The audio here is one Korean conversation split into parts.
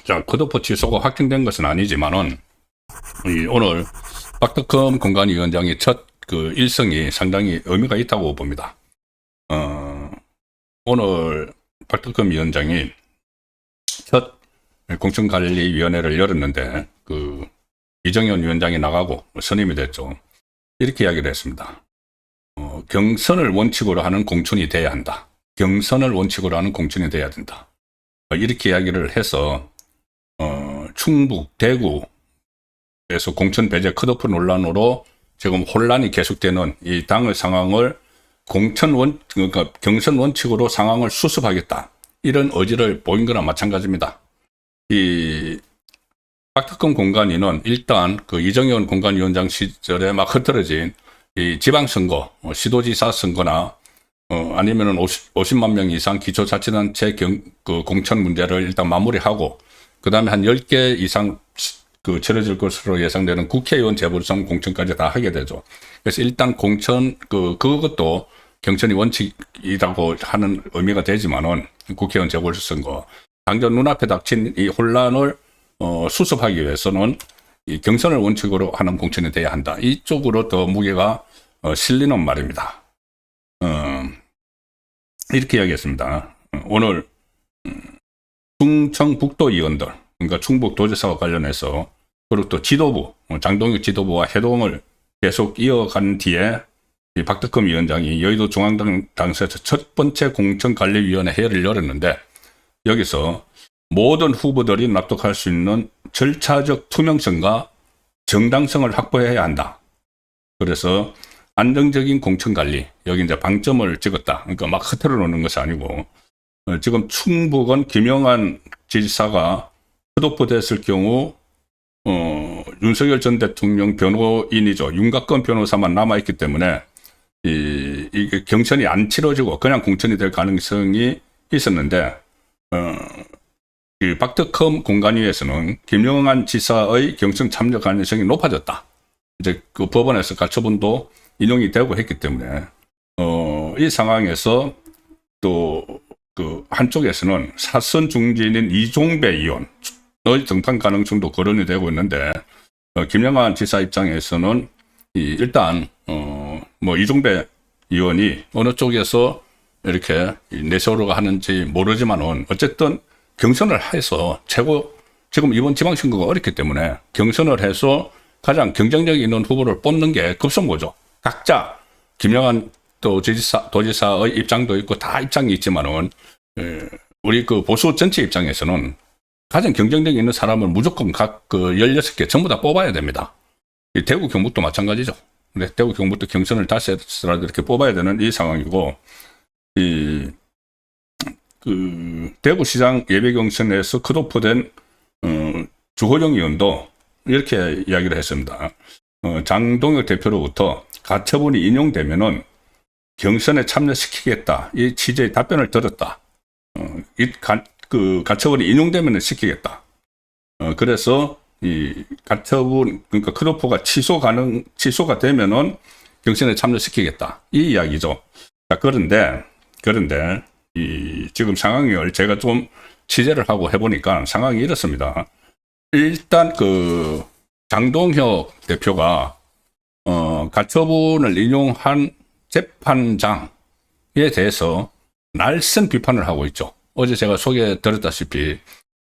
자, 컷오프 취소가 확정된 것은 아니지만은, 오늘 박덕흠 공관위원장의 첫 일성이 상당히 의미가 있다고 봅니다. 오늘 박덕흠 위원장이 첫 공천관리위원회를 열었는데, 이정현 위원장이 나가고 선임이 됐죠. 이렇게 이야기를 했습니다. 경선을 원칙으로 하는 공천이 돼야 한다. 경선을 원칙으로 하는 공천이 돼야 된다. 이렇게 이야기를 해서, 충북, 대구에서 공천 배제 컷오프 논란으로 지금 혼란이 계속되는 이 당의 상황을 그러니까 경선 원칙으로 상황을 수습하겠다. 이런 의지를 보인 거나 마찬가지입니다. 이 박덕흠 공관위는 일단 이정현 공관위원장 시절에 막 흐트러진 이 지방선거, 시도지사 선거나 아니면은 50만 명 이상 기초자치단체 공천 문제를 일단 마무리하고, 그 다음에 한 10개 이상 치러질 것으로 예상되는 국회의원 재보선 공천까지 다 하게 되죠. 그래서 일단 공천, 그것도 경선이 원칙이라고 하는 의미가 되지만은, 국회의원 재보선 선거. 당장 눈앞에 닥친 이 혼란을, 수습하기 위해서는 이 경선을 원칙으로 하는 공천이 돼야 한다. 이쪽으로 더 무게가, 실리는 말입니다. 이렇게 이야기했습니다. 오늘, 충청북도 의원들, 그러니까 충북도지사와 관련해서, 그리고 또 지도부, 장동혁 지도부와 회동을 계속 이어간 뒤에 이 박덕흠 위원장이 여의도 중앙당에서 첫 번째 공천관리위원회 회의를 열었는데, 여기서 모든 후보들이 납득할 수 있는 절차적 투명성과 정당성을 확보해야 한다. 그래서 안정적인 공천관리, 여기 이제 방점을 찍었다. 그러니까 막 흐트러 놓는 것이 아니고, 지금 충북은 김영한 지지사가 컷오프 됐을 경우 윤석열 전 대통령 변호인이죠. 윤곽근 변호사만 남아있기 때문에 이게 경선이 안 치러지고 그냥 공천이 될 가능성이 있었는데, 이 박덕흠 공관위에서는 김영한 지사의 경선 참여 가능성이 높아졌다. 이제 법원에서 가처분도 인용이 되고 했기 때문에, 이 상황에서 또 한쪽에서는 사선 중진인 이종배 의원의 등판 가능성도 거론이 되고 있는데, 김영한 지사 입장에서는 일단 이종배 의원이 어느 쪽에서 이렇게 내세우려고 하는지 모르지만은 어쨌든 경선을 해서 지금 이번 지방선거가 어렵기 때문에 경선을 해서 가장 경쟁력 있는 후보를 뽑는 게 급선무죠. 각자 김영한 도지사의 입장도 있고 다 입장이 있지만은, 우리 보수 전체 입장에서는 가장 경쟁력 있는 사람을 무조건 각 16개 전부 다 뽑아야 됩니다. 대구 경북도 마찬가지죠. 근데 대구 경북도 경선을 다시 해서라도 이렇게 뽑아야 되는 이 상황이고, 대구시장 예비경선에서 컷오프된 주호영 의원도 이렇게 이야기를 했습니다. 장동혁 대표로부터 가처분이 인용되면은 경선에 참여시키겠다. 이 취지의 답변을 들었다. 가처분이 인용되면 시키겠다. 그래서 이 가처분, 그러니까 컷오프가 취소가 되면은 경선에 참여시키겠다. 이 이야기죠. 자, 그런데 지금 상황을 제가 좀 취재를 하고 해보니까 상황이 이렇습니다. 일단 장동혁 대표가 가처분을 인용한 재판장에 대해서 날선 비판을 하고 있죠. 어제 제가 소개 드렸다시피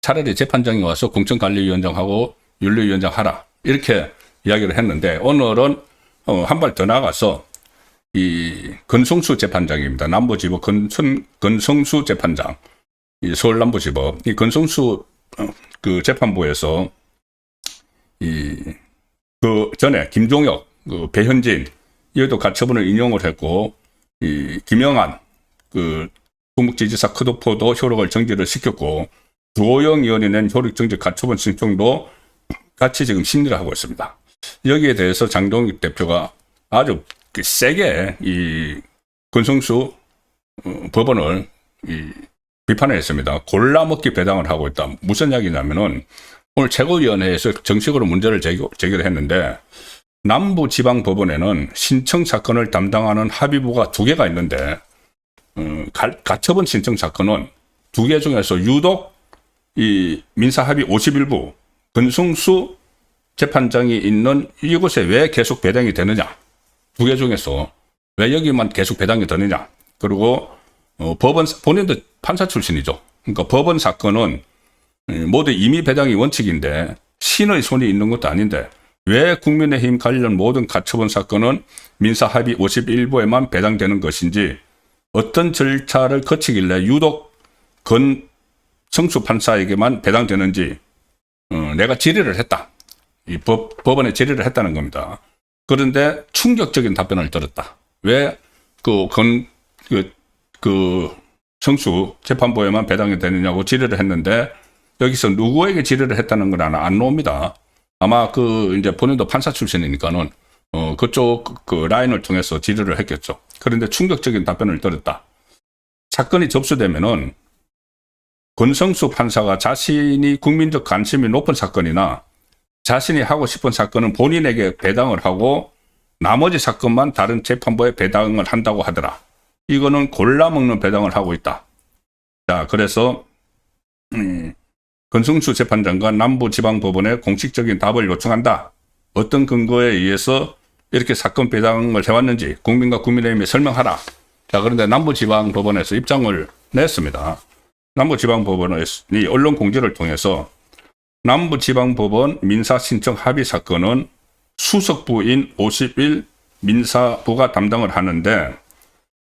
차라리 재판장이 와서 공천관리위원장하고 윤리위원장 하라, 이렇게 이야기를 했는데, 오늘은 한 발 더 나가서 이 건성수 재판장입니다. 남부지법 건성수 재판장, 이 서울 남부지법 이 건성수 재판부에서 전에 김종혁, 배현진 이것도 가처분을 인용을 했고, 이 김영한 충북지지사 컷오프도 효력을 정지를 시켰고, 주호영 의원이 낸 효력정지 가처분 신청도 같이 지금 심리를 하고 있습니다. 여기에 대해서 장동혁 대표가 아주 세게 이 건성수 법원을 비판을 했습니다. 골라먹기 배당을 하고 있다. 무슨 이야기냐면은 오늘 최고위원회에서 정식으로 문제를 제기를 했는데, 남부지방법원에는 신청 사건을 담당하는 합의부가 2개가 있는데 가처분 신청 사건은 2개 중에서 유독 이 민사합의 51부 권성수 재판장이 있는 이곳에 왜 계속 배당이 되느냐, 2개 중에서 왜 여기만 계속 배당이 되느냐. 그리고 법원 본인도 판사 출신이죠. 그러니까 법원 사건은 모두 임의 배당이 원칙인데 신의 손이 있는 것도 아닌데 왜 국민의힘 관련 모든 가처분 사건은 민사합의 51부에만 배당되는 것인지, 어떤 절차를 거치길래 유독 권성수 판사에게만 배당되는지 내가 질의를 했다. 이 법원에 질의를 했다는 겁니다. 그런데 충격적인 답변을 들었다. 왜 성수 재판부에만 배당이 되느냐고 질의를 했는데 여기서 누구에게 질의를 했다는 건 안 나옵니다. 아마 이제 본인도 판사 출신이니까는 그쪽 라인을 통해서 질의를 했겠죠. 그런데 충격적인 답변을 들었다. 사건이 접수되면은 권성수 판사가 자신이 국민적 관심이 높은 사건이나 자신이 하고 싶은 사건은 본인에게 배당을 하고 나머지 사건만 다른 재판부에 배당을 한다고 하더라. 이거는 골라먹는 배당을 하고 있다. 자, 그래서 권성수 재판장과 남부지방법원에 공식적인 답을 요청한다. 어떤 근거에 의해서 이렇게 사건 배당을 해왔는지 국민과 국민의힘에 설명하라. 자, 그런데 남부지방법원에서 입장을 냈습니다. 남부지방법원이 언론 공지를 통해서 남부지방법원 민사신청 합의 사건은 수석부인 51 민사부가 담당을 하는데,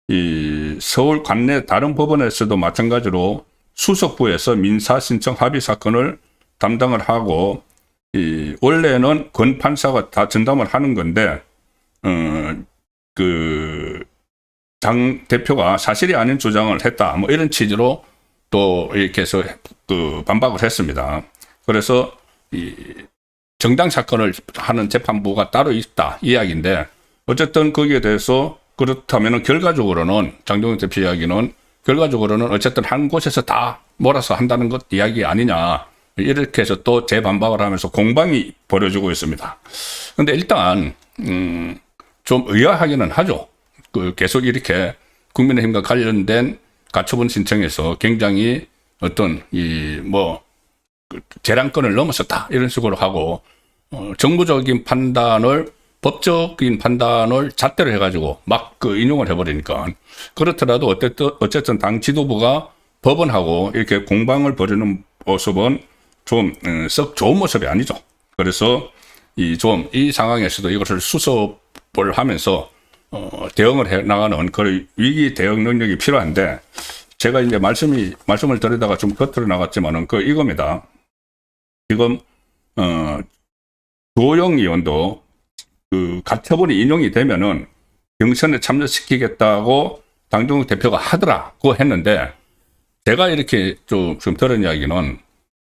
이 서울 관내 다른 법원에서도 마찬가지로 수석부에서 민사신청 합의 사건을 담당을 하고, 원래는 권 판사가 다 전담을 하는 건데, 장 대표가 사실이 아닌 주장을 했다. 뭐 이런 취지로 또 이렇게 해서 반박을 했습니다. 그래서 이 정당 사건을 하는 재판부가 따로 있다 이야기인데, 어쨌든 거기에 대해서 그렇다면 결과적으로는 장동혁 대표 이야기는 결과적으로는 어쨌든 한 곳에서 다 몰아서 한다는 것 이야기 아니냐, 이렇게 해서 또 재반박을 하면서 공방이 벌어지고 있습니다. 근데 일단 좀 의아하기는 하죠. 계속 이렇게 국민의힘과 관련된 가처분 신청에서 굉장히 어떤 재량권을 넘어섰다 이런 식으로 하고, 정부적인 판단을, 법적인 판단을 잣대로 해가지고 막 인용을 해버리니까, 그렇더라도 어쨌든 당 지도부가 법원하고 이렇게 공방을 벌이는 모습은 좀 썩 좋은 모습이 아니죠. 그래서 이 상황에서도 이것을 수습을 하면서 대응을 해 나가는 그런 위기 대응 능력이 필요한데, 제가 이제 말씀을 드리다가 좀 겉으로 나갔지만은 이겁니다. 지금 조영 의원도 가처분이 인용이 되면은 경선에 참여시키겠다고 장동혁 대표가 하더라고 했는데, 제가 이렇게 좀 들은 이야기는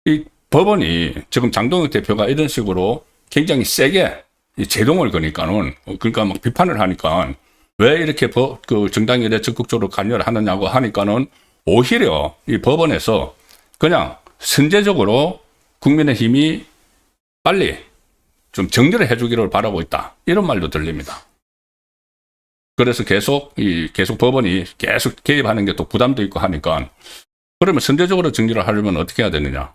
이 법원이 지금 장동혁 대표가 이런 식으로 굉장히 세게 제동을 거니까는, 그러니까 막 비판을 하니까 왜 이렇게 정당에 대해 적극적으로 관여를 하느냐고 하니까는, 오히려 이 법원에서 그냥 선제적으로 국민의힘이 빨리 좀 정리를 해주기를 바라고 있다, 이런 말도 들립니다. 그래서 계속 법원이 계속 개입하는 게 또 부담도 있고 하니까, 그러면 선제적으로 정리를 하려면 어떻게 해야 되느냐.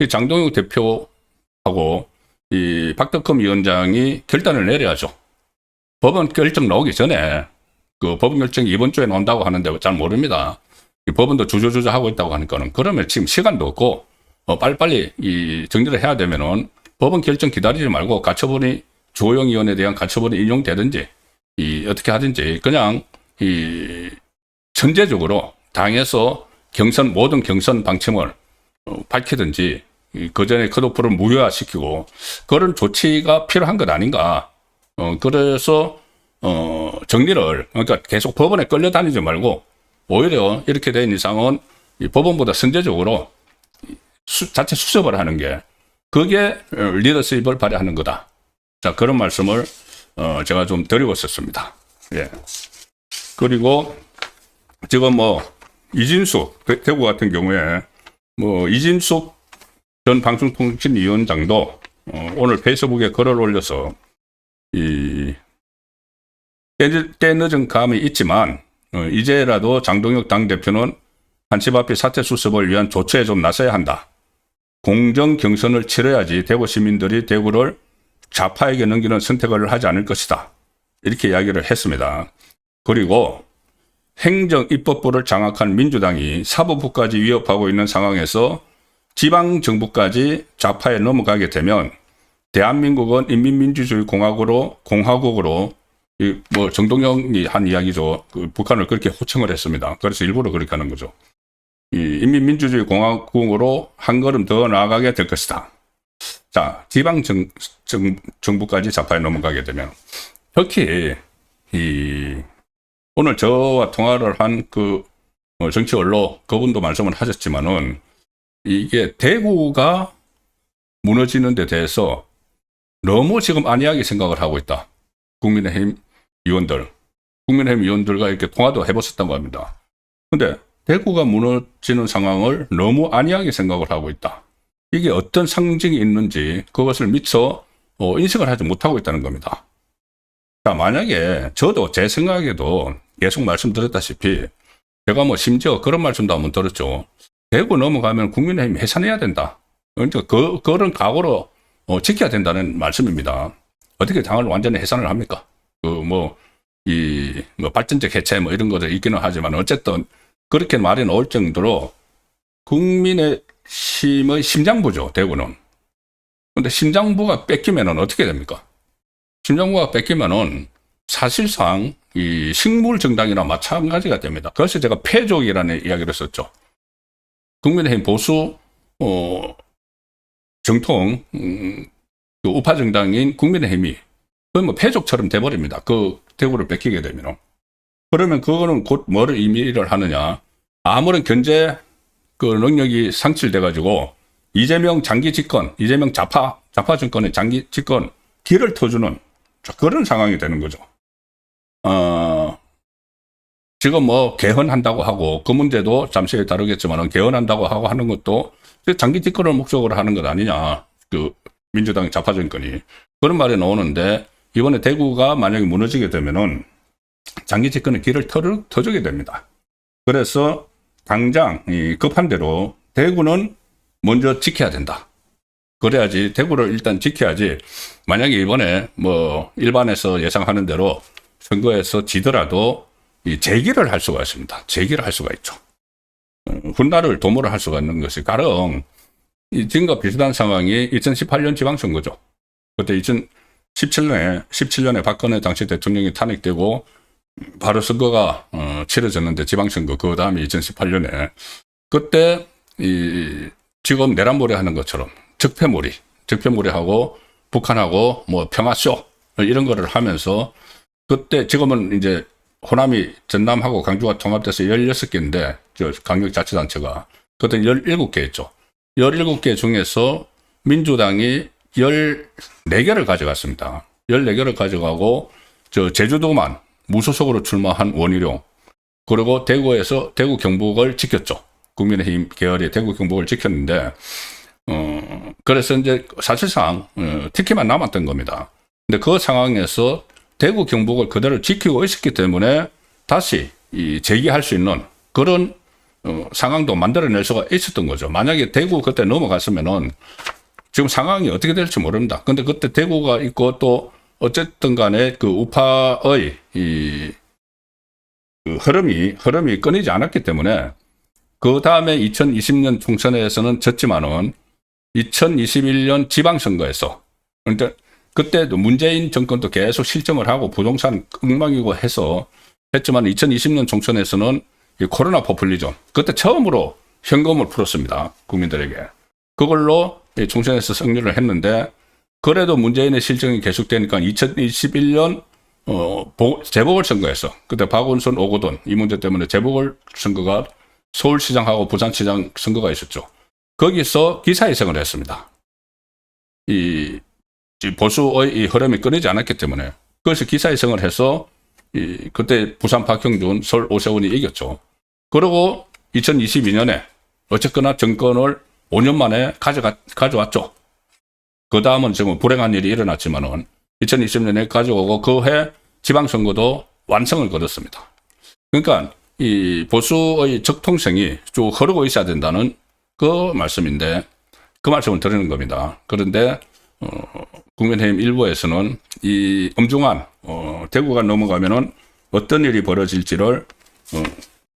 이 장동혁 대표하고 이 박덕흠 위원장이 결단을 내려야죠. 법원 결정 나오기 전에, 법원 결정이 이번 주에 나온다고 하는데 잘 모릅니다. 이 법원도 주저주저 하고 있다고 하니까는, 그러면 지금 시간도 없고 빨리빨리 이 정리를 해야 되면은 법원 결정 기다리지 말고 조영 의원에 대한 가처분이 인용되든지 어떻게 하든지 그냥 선제적으로 당에서 모든 경선 방침을 밝히든지, 그 전에 컷오프를 무효화시키고 그런 조치가 필요한 것 아닌가. 그래서 정리를, 그러니까 계속 법원에 끌려다니지 말고 오히려 이렇게 된 이상은 이 법원보다 선제적으로 자체 수습을 하는 게, 그게 리더십을 발휘하는 거다. 자, 그런 말씀을 제가 좀 드리고 있었습니다. 예. 그리고 지금 이진숙 대구 같은 경우에 이진숙 전 방송통신위원장도 오늘 페이스북에 글을 올려서 이 때늦은 감이 있지만 이제라도 장동혁 당대표는 한치 앞에 사퇴 수습을 위한 조처에 좀 나서야 한다. 공정 경선을 치러야지 대구 시민들이 대구를 좌파에게 넘기는 선택을 하지 않을 것이다. 이렇게 이야기를 했습니다. 그리고 행정입법부를 장악한 민주당이 사법부까지 위협하고 있는 상황에서 지방정부까지 좌파에 넘어가게 되면 대한민국은 인민민주주의 공화국으로 뭐 정동영이 한 이야기죠. 북한을 그렇게 호칭을 했습니다. 그래서 일부러 그렇게 하는 거죠. 인민민주주의 공화국으로 한 걸음 더 나아가게 될 것이다. 자, 지방정부까지 좌파에 넘어가게 되면 특히 오늘 저와 통화를 한 정치 언론 그분도 말씀을 하셨지만은 이게 대구가 무너지는 데 대해서 너무 지금 안이하게 생각을 하고 있다. 국민의힘 의원들과 이렇게 통화도 해보셨다고 합니다. 근데 대구가 무너지는 상황을 너무 안이하게 생각을 하고 있다. 이게 어떤 상징이 있는지 그것을 미처 인식을 하지 못하고 있다는 겁니다. 자, 만약에 저도 제 생각에도 계속 말씀드렸다시피 제가 뭐 심지어 그런 말씀도 한번 들었죠. 대구 넘어가면 국민의힘 해산해야 된다. 그러니까 그런 각오로 지켜야 된다는 말씀입니다. 어떻게 당을 완전히 해산을 합니까? 발전적 해체 이런 것도 있기는 하지만 어쨌든 그렇게 말이 나올 정도로 국민의힘의 심장부죠, 대구는. 근데 심장부가 뺏기면은 어떻게 됩니까? 심장부가 뺏기면은 사실상 이 식물 정당이나 마찬가지가 됩니다. 그래서 제가 패족이라는 이야기를 썼죠. 국민의힘 보수 정통 그 우파 정당인 국민의힘이 거의 뭐 패족처럼 돼버립니다. 그 대구를 뺏기게 되면. 그러면 그거는 곧 뭐를 의미를 하느냐? 아무런 견제 그 능력이 상실돼 가지고 이재명 장기 집권, 이재명 좌파 정권의 장기 집권 길을 터주는 그런 상황이 되는 거죠. 지금 뭐 개헌한다고 하고 그 문제도 잠시 후에 다루겠지만 개헌한다고 하고 하는 것도 장기 집권을 목적으로 하는 것 아니냐. 그 민주당 좌파 정권이 그런 말이 나오는데 이번에 대구가 만약에 무너지게 되면은 장기 집권의 길을 터주게 됩니다. 그래서 당장 급한 대로 대구는 먼저 지켜야 된다. 그래야지 대구를 일단 지켜야지 만약에 이번에 뭐 일반에서 예상하는 대로 선거에서 지더라도 재기를 할 수가 있습니다. 재기를 할 수가 있죠. 훗날을 도모를 할 수가 있는 것이 가령 지금과 비슷한 상황이 2018년 지방선거죠. 그때 2017년에 박근혜 당시 대통령이 탄핵되고 바로 선거가 치러졌는데 지방선거 그 다음에 2018년에 그때 지금 내란몰이 하는 것처럼 적폐몰이하고 북한하고 뭐 평화쇼 이런 거를 하면서 그때 지금은 이제 호남이 전남하고 강주가 통합돼서 16개인데 저 강력자치단체가 그때 17개였죠. 17개 중에서 민주당이 14개를 가져갔습니다. 14개를 가져가고 저 제주도만 무소속으로 출마한 원희룡 그리고 대구에서 대구 경북을 지켰죠. 국민의힘 계열이 대구 경북을 지켰는데 그래서 이제 사실상 특혜만 남았던 겁니다. 근데 그 상황에서 대구 경북을 그대로 지키고 있었기 때문에 다시 재기할 수 있는 그런 상황도 만들어낼 수가 있었던 거죠. 만약에 대구 그때 넘어갔으면은 지금 상황이 어떻게 될지 모릅니다. 근데 그때 대구가 있고 또 어쨌든 간에 그 우파의 그 흐름이 끊이지 않았기 때문에 그 다음에 2020년 총선에서는 졌지만은 2021년 지방선거에서 그러니까 그때도 문재인 정권도 계속 실정을 하고 부동산 엉망이고 해서 했지만 2020년 총선에서는 이 코로나 포퓰리즘 그때 처음으로 현금을 풀었습니다. 국민들에게. 그걸로 총선에서 승리를 했는데 그래도 문재인의 실정이 계속되니까 2021년 재보궐선거에서 그때 박원순 오거돈 이 문제 때문에 재보궐선거가 서울시장하고 부산시장 선거가 있었죠. 거기서 기사회생을 했습니다. 이 보수의 이 흐름이 끊이지 않았기 때문에 그래서 기사회생을 해서 그때 부산 박형준, 서울 오세훈이 이겼죠. 그리고 2022년에 어쨌거나 정권을 5년 만에 가져왔죠. 그 다음은 지금 불행한 일이 일어났지만은 2020년에 가져오고 그해 지방선거도 완성을 거뒀습니다. 그러니까 이 보수의 적통성이 쭉 흐르고 있어야 된다는 그 말씀인데 그 말씀을 드리는 겁니다. 그런데 국민의힘 일부에서는 이 엄중한 대구가 넘어가면은 어떤 일이 벌어질지를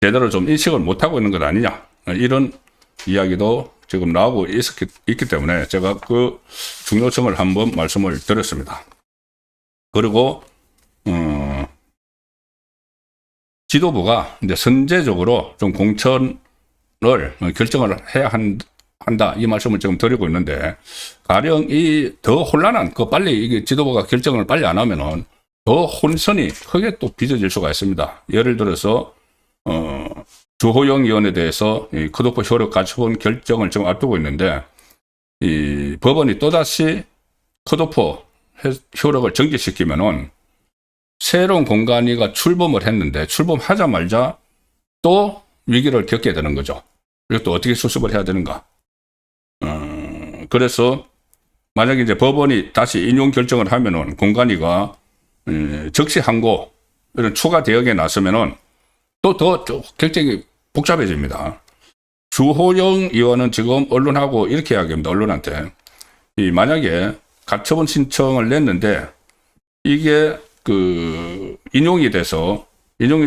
제대로 좀 인식을 못하고 있는 것 아니냐 이런 이야기도 지금 나오고 있기 때문에 제가 그 중요성을 한번 말씀을 드렸습니다. 그리고 지도부가 이제 선제적으로 좀 공천을 결정을 해야 한다 이 말씀을 지금 드리고 있는데 가령 이 더 혼란한 빨리 이게 지도부가 결정을 빨리 안 하면은 더 혼선이 크게 또 빚어질 수가 있습니다. 예를 들어서 주호영 의원에 대해서 이 컷오프 효력 가처분 결정을 지금 앞두고 있는데 이 법원이 또다시 컷오프 효력을 정지시키면은 새로운 공관위가 출범을 했는데 출범하자마자 또 위기를 겪게 되는 거죠. 이것도 어떻게 수습을 해야 되는가. 그래서 만약에 이제 법원이 다시 인용 결정을 하면은 공관위가 적시 항고 이런 추가 대응에 나서면은 또 더 결정이 복잡해집니다. 주호영 의원은 지금 언론하고 이렇게 이야기합니다. 언론한테 만약에 가처분 신청을 냈는데 이게 인용이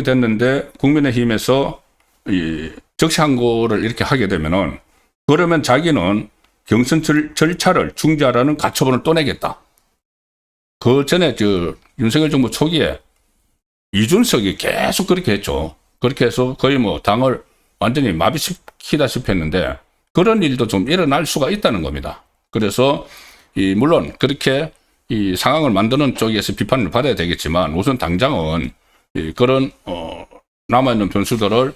됐는데 국민의힘에서 이 적시 항고를 이렇게 하게 되면은 그러면 자기는 경선 절차를 중지하라는 가처분을 또 내겠다. 그 전에 윤석열 정부 초기에 이준석이 계속 그렇게 했죠. 그렇게 해서 거의 뭐 당을 완전히 마비시키다시피 했는데 그런 일도 좀 일어날 수가 있다는 겁니다. 그래서 물론 그렇게 이 상황을 만드는 쪽에서 비판을 받아야 되겠지만 우선 당장은 그런 남아있는 변수들을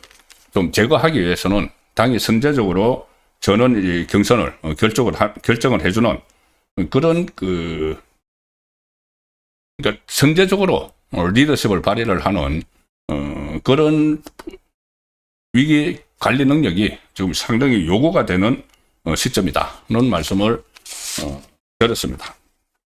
좀 제거하기 위해서는 당이 선제적으로 전원 이 경선을 결정을 해주는 그런 그러니까 선제적으로 리더십을 발휘를 하는 그런 위기 관리 능력이 지금 상당히 요구가 되는 시점이다는 말씀을 드렸습니다.